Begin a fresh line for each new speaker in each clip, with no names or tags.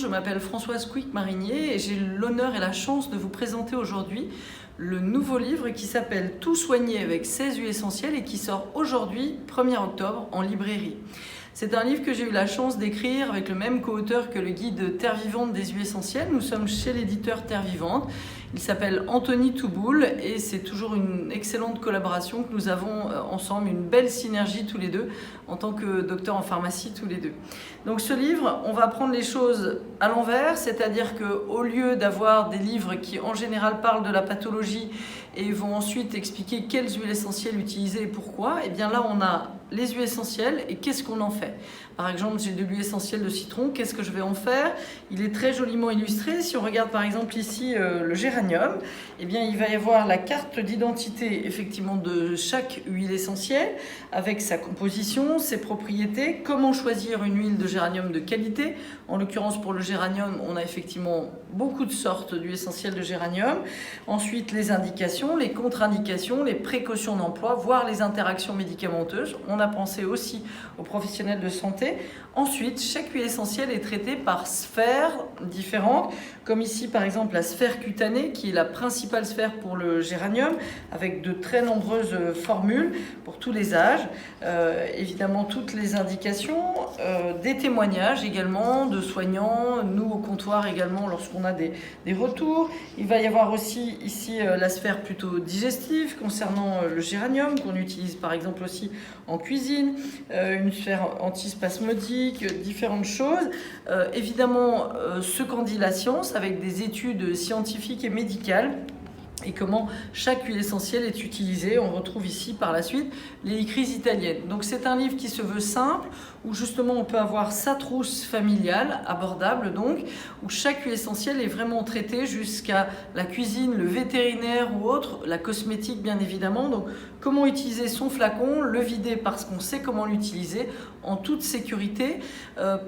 m'appelle Françoise Couic-Marinier et j'ai l'honneur et la chance de vous présenter aujourd'hui le nouveau livre qui s'appelle Tout soigner avec 16 huiles essentielles et qui sort aujourd'hui, 1er octobre, en librairie. C'est un livre que j'ai eu la chance d'écrire avec le même co-auteur que le guide Terre Vivante des huiles essentielles. Nous sommes chez l'éditeur Terre Vivante. Il s'appelle Anthony Touboul et c'est toujours une excellente collaboration que nous avons ensemble, une belle synergie tous les deux en tant que docteur en pharmacie tous les deux. Donc ce livre, on va prendre les choses à l'envers, c'est-à-dire qu'au lieu d'avoir des livres qui en général parlent de la pathologie et vont ensuite expliquer quelles huiles essentielles utiliser et pourquoi, et bien là on a les huiles essentielles et qu'est-ce qu'on en fait. Par exemple, j'ai de l'huile essentielle de citron, qu'est-ce que je vais en faire? Il est très joliment illustré. Si on regarde par exemple ici le géranium, eh bien, il va y avoir la carte d'identité effectivement de chaque huile essentielle avec sa composition, ses propriétés, comment choisir une huile de géranium de qualité. En l'occurrence pour le géranium, on a effectivement beaucoup de sortes d'huiles essentielles de géranium. Ensuite, les indications, les contre-indications, les précautions d'emploi, voire les interactions médicamenteuses. On a pensé aussi aux professionnels de santé. Ensuite, chaque huile essentielle est traitée par sphères différentes, comme ici par exemple la sphère cutanée qui est la principale sphère pour le géranium, avec de très nombreuses formules pour tous les âges, évidemment toutes les indications, des témoignages également de soignants, nous au comptoir également lorsqu'on a des retours. Il va y avoir aussi ici la sphère plutôt digestive concernant le géranium qu'on utilise par exemple aussi en cuisine, une sphère antispasmodique, différentes choses. Évidemment, ce qu'en dit la science avec des études scientifiques et médicales et comment chaque huile essentielle est utilisée. On retrouve ici par la suite les crises italiennes. Donc c'est un livre qui se veut simple, où justement on peut avoir sa trousse familiale, abordable donc, où chaque huile essentielle est vraiment traitée jusqu'à la cuisine, le vétérinaire ou autre, la cosmétique bien évidemment. Donc comment utiliser son flacon, le vider parce qu'on sait comment l'utiliser en toute sécurité.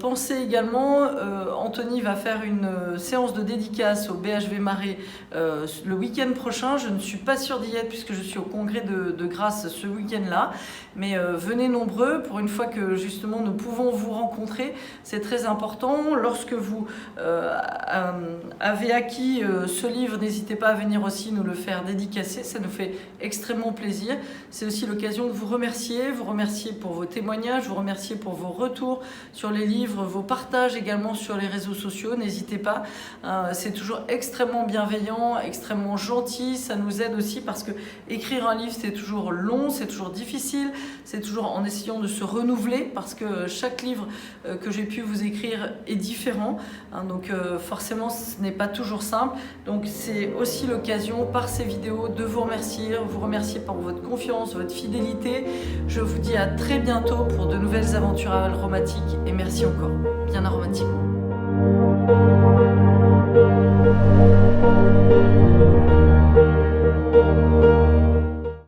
Pensez également, Anthony va faire une séance de dédicace au BHV Marais le week-end prochain. Je ne suis pas sûre d'y être puisque je suis au congrès de Grasse ce week-end-là, mais venez nombreux pour une fois que justement nous pouvons vous rencontrer. C'est très important. Lorsque vous avez acquis ce livre, n'hésitez pas à venir aussi nous le faire dédicacer, ça nous fait extrêmement plaisir. C'est aussi l'occasion de vous remercier pour vos témoignages, vous remercier pour vos retours sur les livres, vos partages également sur les réseaux sociaux. N'hésitez pas, c'est toujours extrêmement bienveillant, extrêmement gentil. Ça nous aide aussi parce que écrire un livre c'est toujours long, c'est toujours difficile, c'est toujours en essayant de se renouveler parce que chaque livre que j'ai pu vous écrire est différent, donc forcément ce n'est pas toujours simple. Donc c'est aussi l'occasion par ces vidéos de vous remercier pour votre confiance, votre fidélité. Je vous dis à très bientôt pour de nouvelles aventures aromatiques et merci encore. Bien aromatique.